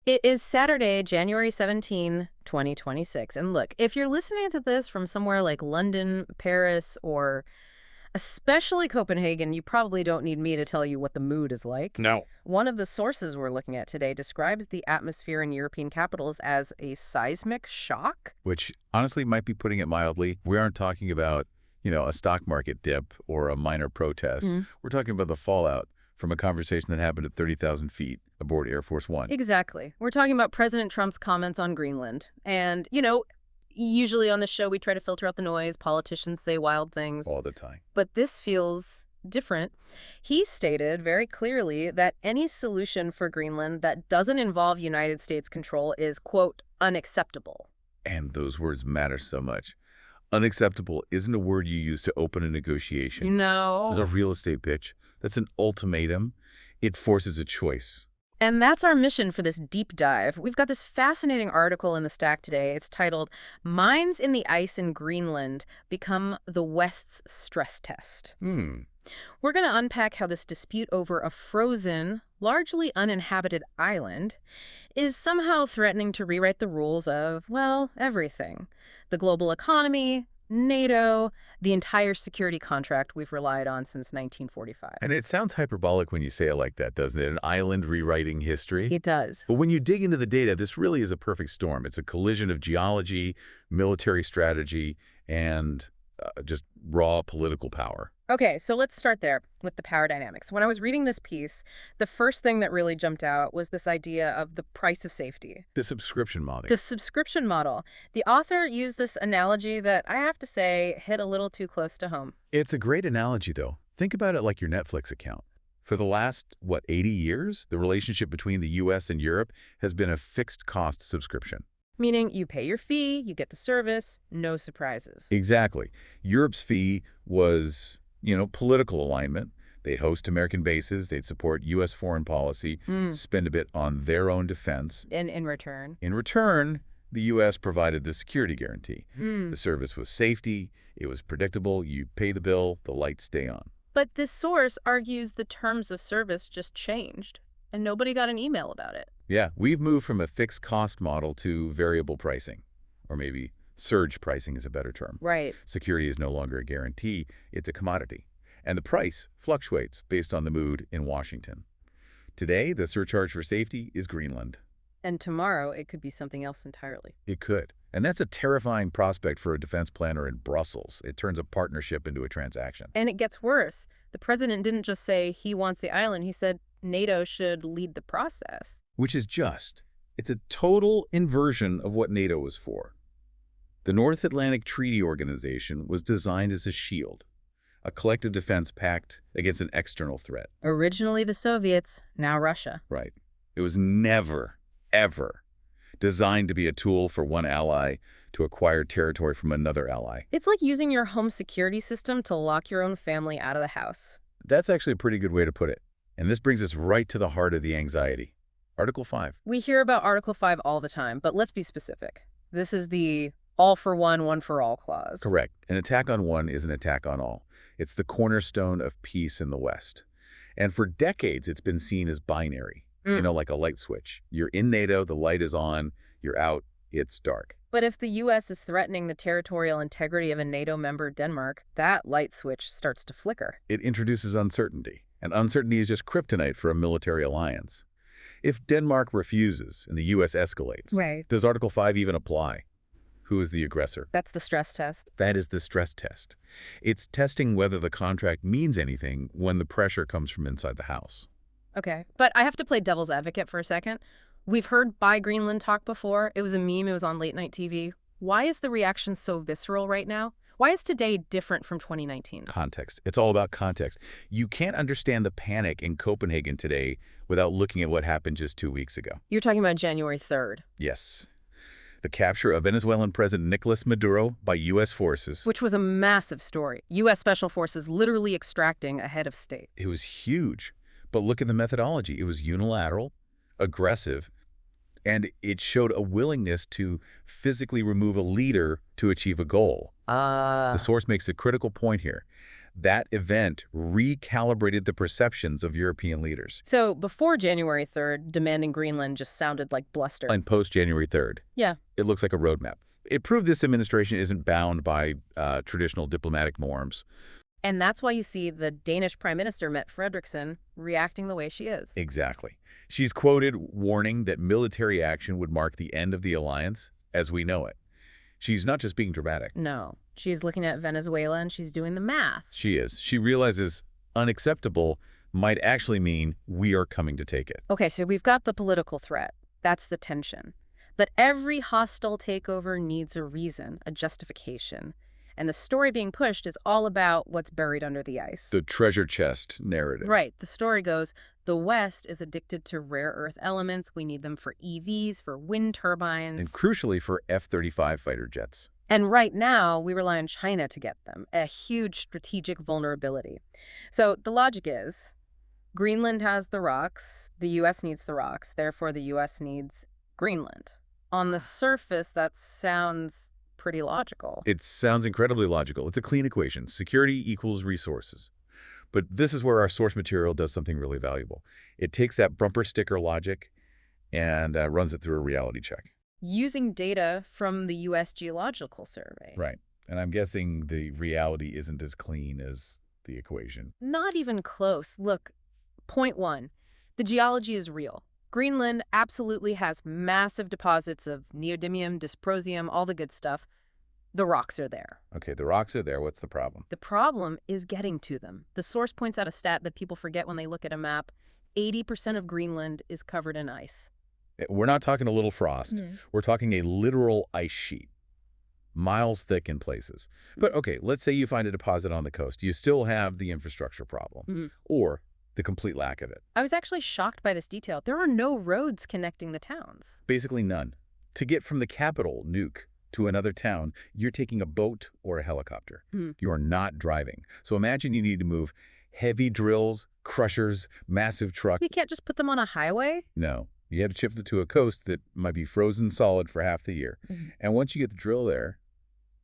It is Saturday, January 17, 2026. And look, if you're listening to this from somewhere like London, Paris, or especially Copenhagen, you probably don't need me to tell you what the mood is like. No. One of the sources we're looking at today describes the atmosphere in European capitals as a seismic shock. Which honestly might be putting it mildly. We aren't talking about, a stock market dip or a minor protest. We're talking about the fallout from a conversation that happened at 30,000 feet aboard Air Force One. Exactly. We're talking about President Trump's comments on Greenland. And, usually on the show we try to filter out the noise. Politicians say wild things. All the time. But this feels different. He stated very clearly that any solution for Greenland that doesn't involve United States control is, quote, unacceptable. And those words matter so much. Unacceptable isn't a word you use to open a negotiation. It's not a real estate pitch. That's an ultimatum. It forces a choice. And that's our mission for this deep dive. We've got this fascinating article in the stack today. It's titled, Mines in the Ice in Greenland Become the West's Stress Test. We're going to unpack how this dispute over a frozen, largely uninhabited island is somehow threatening to rewrite the rules of, well, everything. The global economy, NATO, the entire security contract we've relied on since 1945. And it sounds hyperbolic when you say it like that, doesn't it? An island rewriting history? It does. But when you dig into the data, this really is a perfect storm. It's a collision of geology, military strategy, and just raw political power. Okay, so let's start there with the power dynamics. When I was reading this piece, the first thing that really jumped out was this idea of the price of safety. The subscription model. The subscription model. The author used this analogy that I have to say hit a little too close to home. It's a great analogy, though. Think about it like your Netflix account. For the last, 80 years, the relationship between the U.S. and Europe has been a fixed-cost subscription. Meaning you pay your fee, you get the service, no surprises. Exactly. Europe's fee was, political alignment. They'd host American bases, they'd support U.S. foreign policy, spend a bit on their own defense. And in return? In return, the U.S. provided the security guarantee. The service was safety, it was predictable, you pay the bill, the lights stay on. But this source argues the terms of service just changed, and nobody got an email about it. Yeah, we've moved from a fixed cost model to variable pricing, or maybe surge pricing is a better term. Right. Security is no longer a guarantee, it's a commodity. And the price fluctuates based on the mood in Washington. Today, the surcharge for safety is Greenland. And tomorrow, it could be something else entirely. It could. And that's a terrifying prospect for a defense planner in Brussels. It turns a partnership into a transaction. And it gets worse. The president didn't just say he wants the island. He said NATO should lead the process. Which is just. It's a total inversion of what NATO was for. The North Atlantic Treaty Organization was designed as a shield, a collective defense pact against an external threat. Originally the Soviets, now Russia. Right. It was never, ever designed to be a tool for one ally to acquire territory from another ally. It's like using your home security system to lock your own family out of the house. That's actually a pretty good way to put it. And this brings us right to the heart of the anxiety. Article 5. We hear about Article 5 all the time, but let's be specific. This is the all for one for all clause. Correct. An attack on one is an attack on all. It's the cornerstone of peace in the West. And for decades, it's been seen as binary, like a light switch. You're in NATO, the light is on. You're out, it's dark. But if the U.S. is threatening the territorial integrity of a NATO member, Denmark, that light switch starts to flicker. It introduces uncertainty. And uncertainty is just kryptonite for a military alliance. If Denmark refuses and the U.S. escalates, does Article 5 even apply? Who is the aggressor? That's the stress test. That is the stress test. It's testing whether the contract means anything when the pressure comes from inside the house. Okay, but I have to play devil's advocate for a second. We've heard Buy Greenland talk before. It was a meme. It was on late night TV. Why is the reaction so visceral right now? Why is today different from 2019? Context. It's all about context. You can't understand the panic in Copenhagen today without looking at what happened just 2 weeks ago. You're talking about January 3rd. Yes. The capture of Venezuelan President Nicolas Maduro by U.S. forces. Which was a massive story. U.S. Special Forces literally extracting a head of state. It was huge. But look at the methodology. It was unilateral, aggressive, and it showed a willingness to physically remove a leader to achieve a goal. The source makes a critical point here. That event recalibrated the perceptions of European leaders. So before January 3rd, demanding Greenland just sounded like bluster. And post-January 3rd, Yeah. it looks like a roadmap. It proved this administration isn't bound by traditional diplomatic norms. And that's why you see the Danish Prime Minister, Mette Frederiksen, reacting the way she is. Exactly. She's quoted warning that military action would mark the end of the alliance as we know it. She's not just being dramatic. No. She's looking at Venezuela and she's doing the math. She is. She realizes unacceptable might actually mean we are coming to take it. Okay, so we've got the political threat. That's the tension. But every hostile takeover needs a reason, a justification. And the story being pushed is all about what's buried under the ice. The treasure chest narrative. Right. The story goes, the West is addicted to rare earth elements. We need them for EVs, for wind turbines. And crucially for F-35 fighter jets. And right now, we rely on China to get them, a huge strategic vulnerability. So the logic is, Greenland has the rocks, the U.S. needs the rocks, therefore the U.S. needs Greenland. On the surface, that sounds pretty logical. It sounds incredibly logical. It's a clean equation. Security equals resources. But this is where our source material does something really valuable. It takes that bumper sticker logic and runs it through a reality check. Using data from the U.S. Geological Survey. Right. And I'm guessing the reality isn't as clean as the equation. Not even close. Look, point one, the geology is real. Greenland absolutely has massive deposits of neodymium, dysprosium, all the good stuff. The rocks are there. Okay, the rocks are there. What's the problem? The problem is getting to them. The source points out a stat that people forget when they look at a map. 80% of Greenland is covered in ice. We're not talking a little frost. We're talking a literal ice sheet, miles thick in places. But okay, let's say you find a deposit on the coast. You still have the infrastructure problem or the complete lack of it. I was actually shocked by this detail. There are no roads connecting the towns. Basically none. To get from the capital, Nuuk, to another town, you're taking a boat or a helicopter. You are not driving. So imagine you need to move heavy drills, crushers, massive trucks. You can't just put them on a highway? No. You have to ship it to a coast that might be frozen solid for half the year. And once you get the drill there,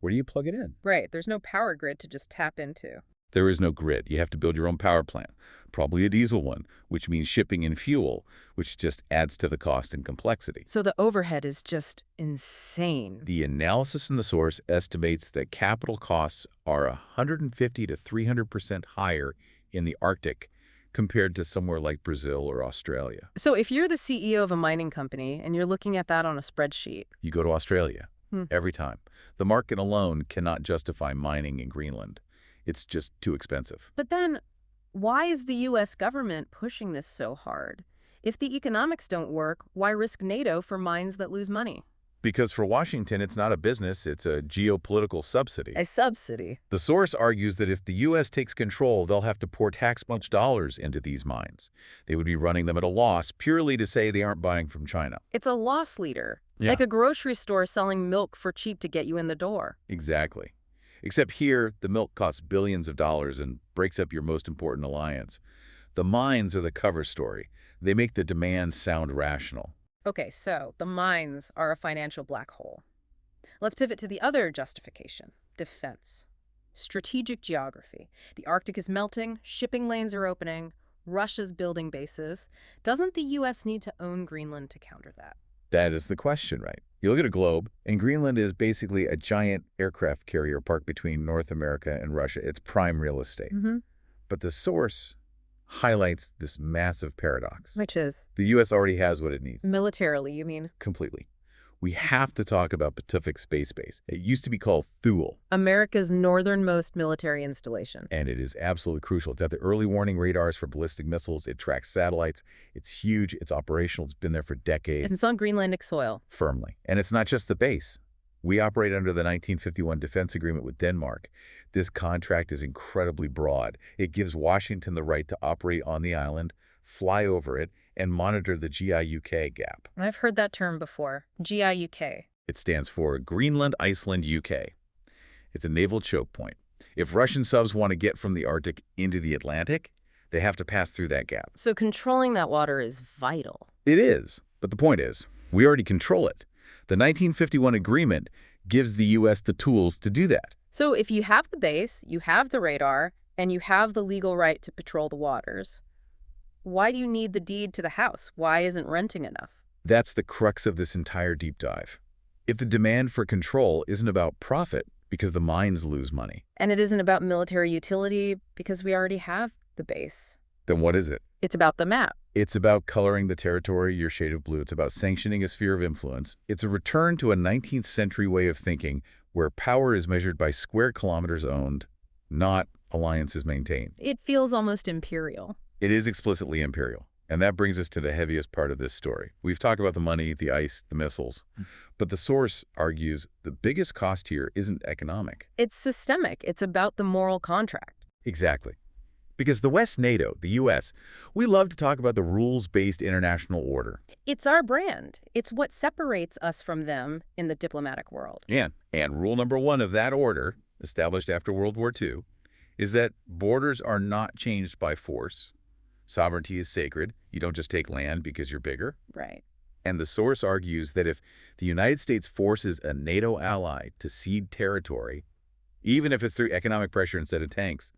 where do you plug it in? Right. There's no power grid to just tap into. There is no grid. You have to build your own power plant, probably a diesel one, which means shipping and fuel, which just adds to the cost and complexity. So the overhead is just insane. The analysis in the source estimates that capital costs are 150 to 300% higher in the Arctic compared to somewhere like Brazil or Australia. So if you're the CEO of a mining company and you're looking at that on a spreadsheet. You go to Australia every time. The market alone cannot justify mining in Greenland. It's just too expensive. But then, why is the U.S. government pushing this so hard? If the economics don't work, why risk NATO for mines that lose money? Because for Washington, it's not a business, it's a geopolitical subsidy. A subsidy. The source argues that if the U.S. takes control, they'll have to pour tax-much dollars into these mines. They would be running them at a loss purely to say they aren't buying from China. It's a loss leader. Yeah. Like a grocery store selling milk for cheap to get you in the door. Exactly. Except here, the milk costs billions of dollars and breaks up your most important alliance. The mines are the cover story. They make the demand sound rational. Okay, so the mines are a financial black hole. Let's pivot to the other justification, defense. Strategic geography. The Arctic is melting, shipping lanes are opening, Russia's building bases. Doesn't the U.S. need to own Greenland to counter that? That is the question, right? You look at a globe, and Greenland is basically a giant aircraft carrier parked between North America and Russia. It's prime real estate. But the source highlights this massive paradox. Which is? The U.S. already has what it needs. Militarily, you mean? Completely. We have to talk about Patuxent Space Base. It used to be called Thule. America's northernmost military installation. And it is absolutely crucial. It's at the early warning radars for ballistic missiles. It tracks satellites. It's huge. It's operational. It's been there for decades. And it's on Greenlandic soil. Firmly. And it's not just the base. We operate under the 1951 Defense Agreement with Denmark. This contract is incredibly broad. It gives Washington the right to operate on the island, fly over it, and monitor the GIUK gap. I've heard that term before, GIUK. It stands for Greenland, Iceland, UK. It's a naval choke point. If Russian subs want to get from the Arctic into the Atlantic, they have to pass through that gap. So controlling that water is vital. It is. But the point is, we already control it. The 1951 agreement gives the U.S. the tools to do that. So if you have the base, you have the radar, and you have the legal right to patrol the waters, why do you need the deed to the house? Why isn't renting enough? That's the crux of this entire deep dive. If the demand for control isn't about profit because the mines lose money, And it isn't about military utility because we already have the base. then what is it? It's about the map. It's about coloring the territory your shade of blue. It's about sanctioning a sphere of influence. It's a return to a 19th century way of thinking where power is measured by square kilometers owned, not alliances maintained. It feels almost imperial. It is explicitly imperial. And that brings us to the heaviest part of this story. We've talked about the money, the ice, the missiles. But the source argues the biggest cost here isn't economic. It's systemic. It's about the moral contract. Exactly. Because the West, NATO, the U.S., we love to talk about the rules-based international order. It's our brand. It's what separates us from them in the diplomatic world. And rule number one of that order, established after World War II, is that borders are not changed by force. Sovereignty is sacred. You don't just take land because you're bigger. Right. And the source argues that if the United States forces a NATO ally to cede territory, even if it's through economic pressure instead of tanks,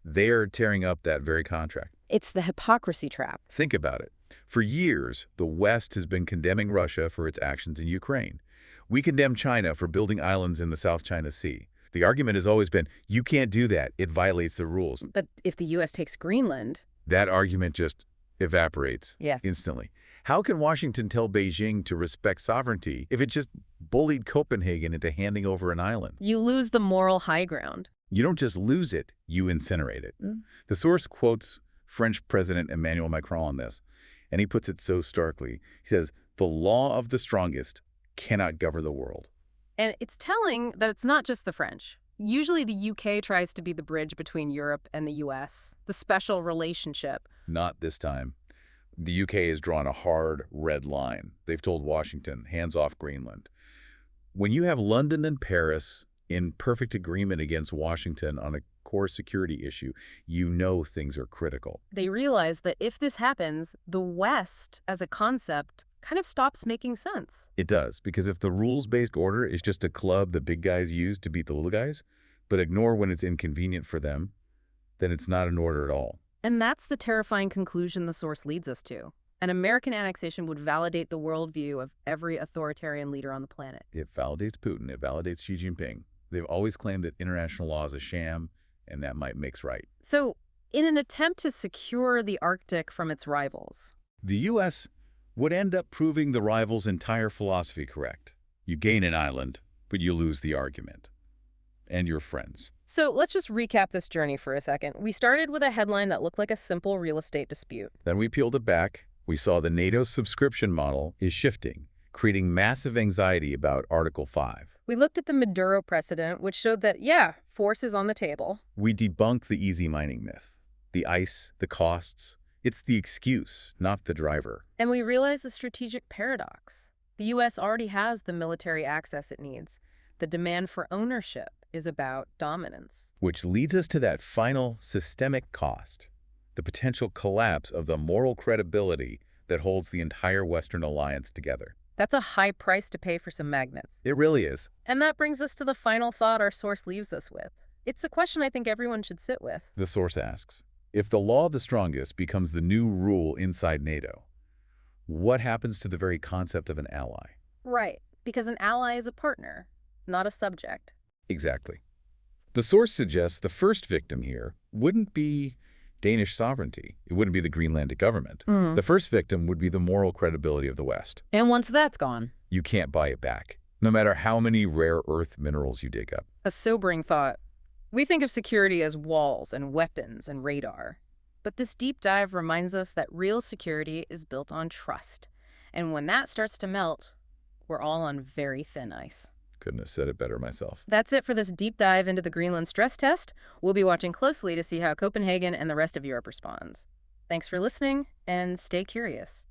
they're tearing up that very contract. It's the hypocrisy trap. Think about it. For years, the West has been condemning Russia for its actions in Ukraine. We condemn China for building islands in the South China Sea. The argument has always been, you can't do that. It violates the rules. But if the U.S. takes Greenland... That argument just evaporates Yeah. instantly. How can Washington tell Beijing to respect sovereignty if it just bullied Copenhagen into handing over an island? You lose the moral high ground. You don't just lose it, you incinerate it. The source quotes French President Emmanuel Macron on this, and he puts it so starkly. He says, the law of the strongest cannot govern the world. And it's telling that it's not just the French. Usually the UK tries to be the bridge between Europe and the US, the special relationship. Not this time. The UK has drawn a hard red line. They've told Washington, hands off Greenland. When you have London and Paris in perfect agreement against Washington on a core security issue, you know things are critical. They realize that if this happens, the West, as a concept, kind of stops making sense. It does, because if the rules-based order is just a club the big guys use to beat the little guys, but ignore when it's inconvenient for them, then it's not an order at all. And that's the terrifying conclusion the source leads us to. An American annexation would validate the worldview of every authoritarian leader on the planet. It validates Putin. It validates Xi Jinping. They've always claimed that international law is a sham, and that might makes right. So, in an attempt to secure the Arctic from its rivals, The U.S. would end up proving the rivals' entire philosophy correct. You gain an island, but you lose the argument. And your friends. So let's just recap this journey for a second. We started with a headline that looked like a simple real estate dispute. Then we peeled it back. We saw the NATO subscription model is shifting, creating massive anxiety about Article 5. We looked at the Maduro precedent, which showed that, yeah, force is on the table. We debunked the easy mining myth. The ice, the costs. It's the excuse, not the driver. And we realized the strategic paradox. The U.S. already has the military access it needs. The demand for ownership is about dominance. Which leads us to that final systemic cost, the potential collapse of the moral credibility that holds the entire Western alliance together. That's a high price to pay for some magnets. It really is. And that brings us to the final thought our source leaves us with. It's a question I think everyone should sit with. The source asks, if the law of the strongest becomes the new rule inside NATO, what happens to the very concept of an ally? Right, because an ally is a partner, not a subject. Exactly. The source suggests the first victim here wouldn't be Danish sovereignty. It wouldn't be the Greenlandic government. The first victim would be the moral credibility of the West. And once that's gone, You can't buy it back, no matter how many rare earth minerals you dig up. a sobering thought. We think of security as walls and weapons and radar. But this deep dive reminds us that real security is built on trust. And when that starts to melt, we're all on very thin ice. Couldn't have said it better myself. That's it for this deep dive into the Greenland stress test. We'll be watching closely to see how Copenhagen and the rest of Europe responds. Thanks for listening, and stay curious.